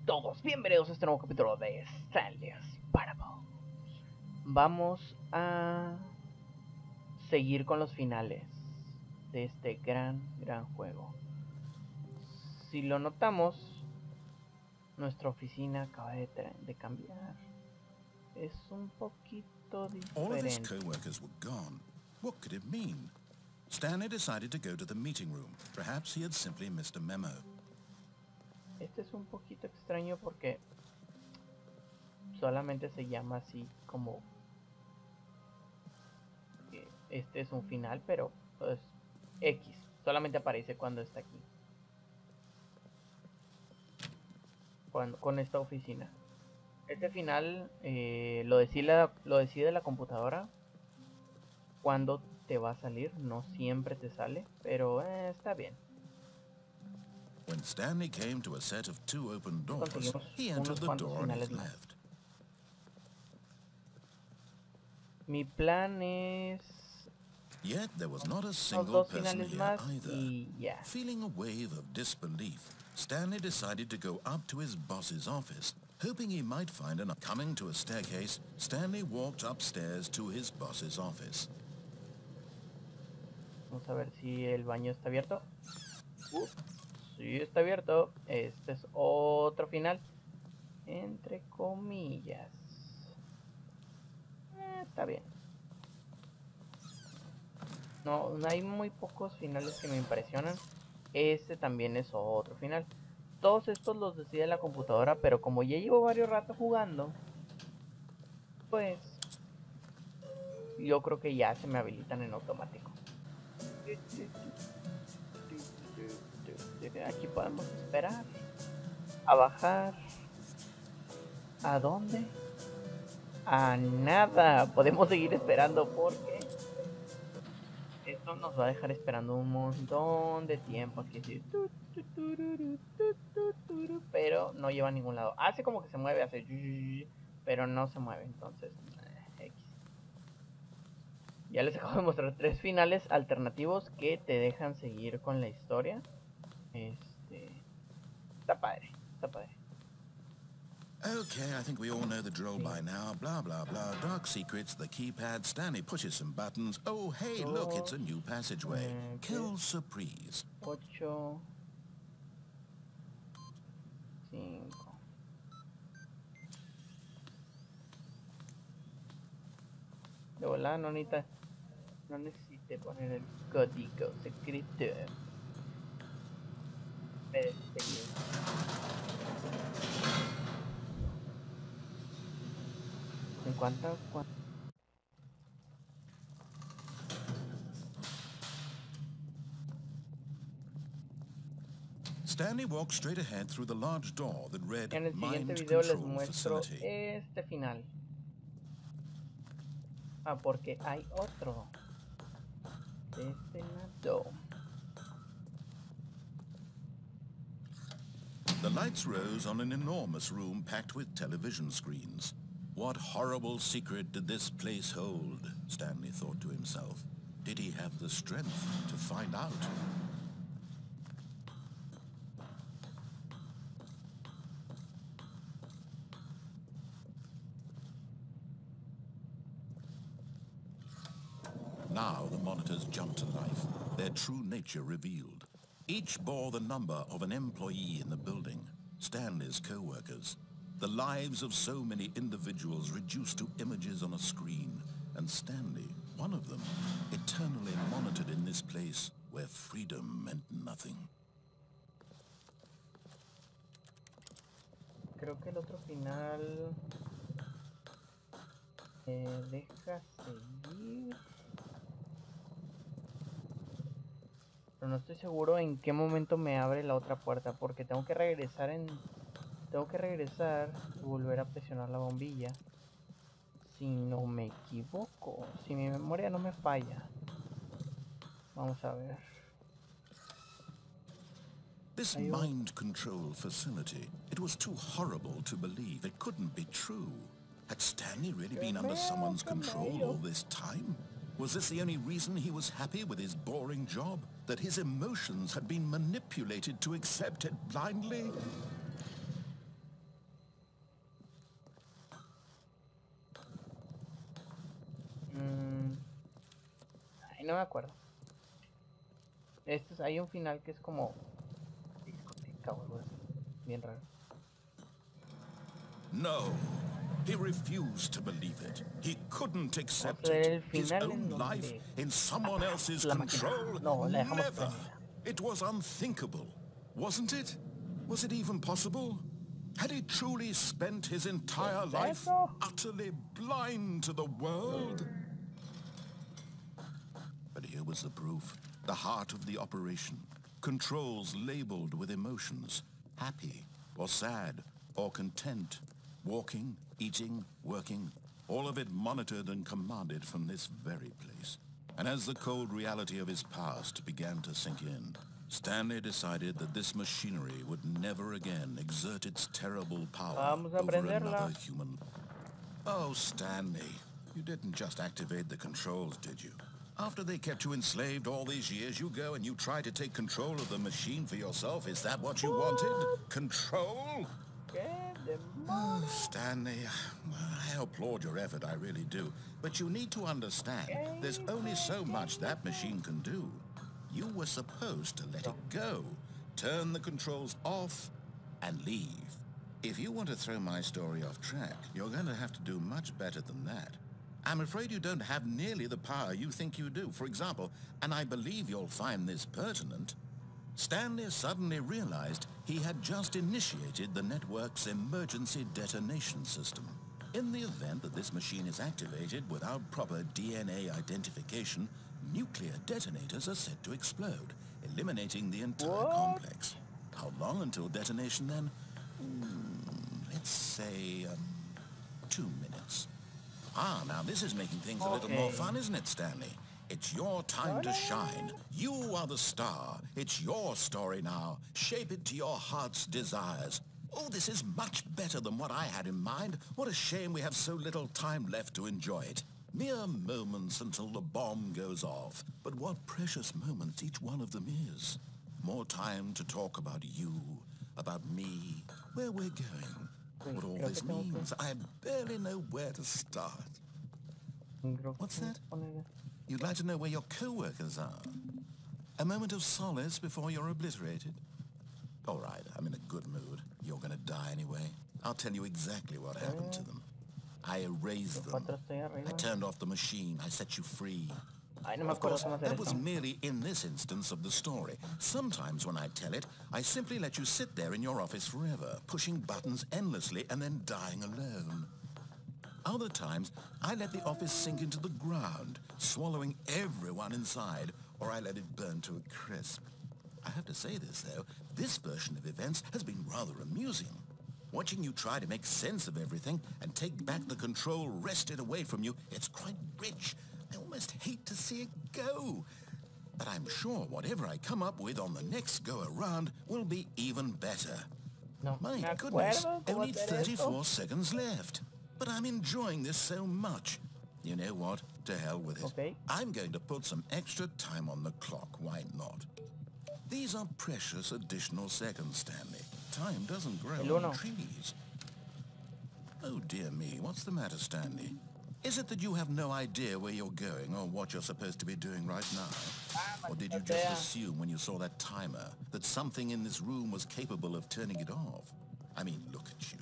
todos, bienvenidos a este nuevo capítulo de Stanley. Vamos a seguir con los finales de este gran juego. Si lo notamos, nuestra oficina acaba de cambiar. Es un poquito diferente. All of his co-workers were gone. What could it mean? Stanley decided to go to the meeting room. Perhaps he had simply missed a memo. Este es un poquito extraño porque solamente se llama así como que este es un final, pero pues X solamente aparece cuando está aquí, con esta oficina. Este final lo decide la computadora cuando te va a salir. No siempre te sale, pero está bien. When Stanley came to a set of 2 open doors, he entered the door on his left. Mi plan es Yet there was not a single person here either. Yeah. Feeling a wave of disbelief, Stanley decided to go up to his boss's office, hoping he might find an... Coming to a staircase, Stanley walked upstairs to his boss's office. Vamos a ver si el baño está abierto. Sí, está abierto. Este es otro final, entre comillas. Está bien. No hay muy pocos finales que me impresionan. Este también es otro final. Todos estos los decide la computadora, pero como ya llevo varios ratos jugando, pues yo creo que ya se me habilitan en automático. Aquí podemos esperar a bajar. ¿A dónde? A nada. Podemos seguir esperando porque esto nos va a dejar esperando un montón de tiempo. Aquí sí. Pero no lleva a ningún lado. Hace como que se mueve, hace, pero no se mueve. Entonces X. Ya les acabo de mostrar 3 finales alternativos que te dejan seguir con la historia. Está padre, está padre. Okay, I think we all know the drill by now. Blah, blah, blah. Dark secrets, the keypad. Stanley pushes some buttons. Oh, hey, look, it's a new passageway. Kill surprise. 8, 5. De volada no necesité poner el código secreto. ¿En cuánto? Stanley walked straight ahead through the large door that read En el siguiente Mind video les Control muestro Facility. este final. Porque hay otro. De este lado. The lights rose on an enormous room packed with television screens. What horrible secret did this place hold? Stanley thought to himself. Did he have the strength to find out? Now the monitors jumped to life, their true nature revealed. Each bore the number of an employee in the building, Stanley's co-workers. The lives of so many individuals reduced to images on a screen, and Stanley, one of them, eternally monitored in this place where freedom meant nothing. Creo que el otro final deja seguir. Pero no estoy seguro en qué momento me abre la otra puerta, porque tengo que regresar y volver a presionar la bombilla, si no me equivoco, si mi memoria no me falla. Vamos a ver. This mind control facility, it was too horrible to believe. It couldn't be true. Had Stanley really been under someone's control all this time? Was this the only reason he was happy with his boring job? That his emotions had been manipulated to accept it blindly? no me acuerdo. Hay un final que es como discoteca o algo así. Bien raro. No, he refused to believe it. He couldn't accept it. His own life in someone else's control. Never. It was unthinkable, wasn't it? Was it even possible? Had he truly spent his entire life utterly blind to the world? But here was the proof. The heart of the operation. Controls labeled with emotions. Happy or sad or content. Walking, eating, working. All of it monitored and commanded from this very place. And as the cold reality of his past began to sink in, Stanley decided that this machinery would never again exert its terrible power over another human. Oh, Stanley, you didn't just activate the controls, did you? After they kept you enslaved all these years, you go and you try to take control of the machine for yourself. Is that what you wanted? Control? Oh, Stanley, I applaud your effort, I really do. But you need to understand, there's only so much that machine can do. You were supposed to let it go, turn the controls off, and leave. If you want to throw my story off track, you're going to have to do much better than that. I'm afraid you don't have nearly the power you think you do. For example, and I believe you'll find this pertinent, Stanley suddenly realized he had just initiated the network's emergency detonation system. In the event that this machine is activated without proper DNA identification, nuclear detonators are set to explode, eliminating the entire complex. How long until detonation then? Let's say 2 minutes. Ah, now this is making things a little more fun, isn't it, Stanley? It's your time to shine. You are the star. It's your story now. Shape it to your heart's desires. Oh, this is much better than what I had in mind. What a shame we have so little time left to enjoy it. Mere moments until the bomb goes off. But what precious moments each one of them is. More time to talk about you, about me, where we're going. What all this means, I barely know where to start. What's that? You'd like to know where your co-workers are? A moment of solace before you're obliterated? All right, I'm in a good mood. You're gonna die anyway. I'll tell you exactly what happened to them. I erased them. I turned off the machine. I set you free. Of course, that was merely in this instance of the story. Sometimes when I tell it, I simply let you sit there in your office forever, pushing buttons endlessly and then dying alone. Other times, I let the office sink into the ground, swallowing everyone inside, or I let it burn to a crisp. I have to say this, though, this version of events has been rather amusing. Watching you try to make sense of everything and take back the control wrested away from you, it's quite rich. I almost hate to see it go. But I'm sure whatever I come up with on the next go-around will be even better. My goodness, only 34 seconds left. But I'm enjoying this so much. You know what? To hell with it. I'm going to put some extra time on the clock. Why not? These are precious additional seconds, Stanley. Time doesn't grow on trees. Oh, dear me. What's the matter, Stanley? Is it that you have no idea where you're going or what you're supposed to be doing right now? Or did you just assume when you saw that timer that something in this room was capable of turning it off? I mean, look at you.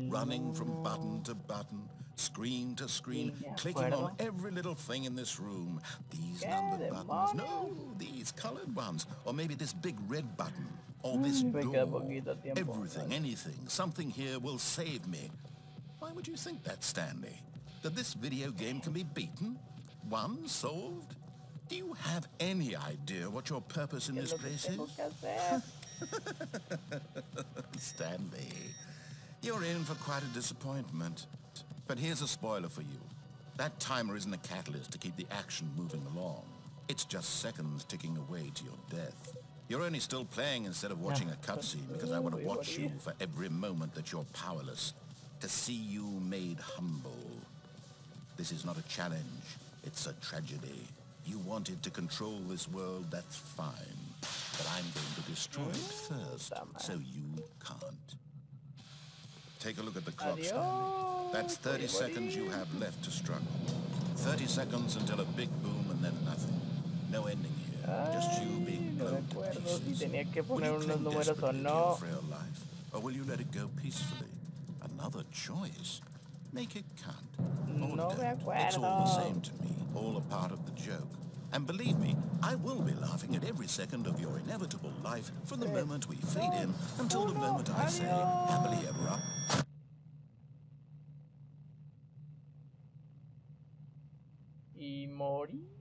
Running from button to button, screen to screen, clicking on every little thing in this room. These numbered buttons. No, these colored ones. Or maybe this big red button. Or this door. Everything, anything. Something here will save me. Why would you think that, Stanley? That this video game can be beaten? Won? Solved? Do you have any idea what your purpose in this place is? Stanley, you're in for quite a disappointment. But here's a spoiler for you. That timer isn't a catalyst to keep the action moving along. It's just seconds ticking away to your death. You're only still playing instead of watching a cutscene because I want to watch you for every moment that you're powerless. To see you made humble. This is not a challenge. It's a tragedy. You wanted to control this world, that's fine. But I'm going to destroy it first, so you can't. Take a look at the clock, Stanley. That's 30 seconds you have left to struggle. 30 seconds until a big boom and then nothing. No ending here. Just you being No me blown to acuerdo si pieces. tenía que Will poner you unos cling números o desperately to no. your frail life, or will you let it go peacefully? Another choice. Make it count. Or No me don't. It's all the acuerdo. same to me. All a part of the joke. And believe me, I will be laughing at every second of your inevitable life from the moment we fade in until the moment I say, happily ever after. Y morí.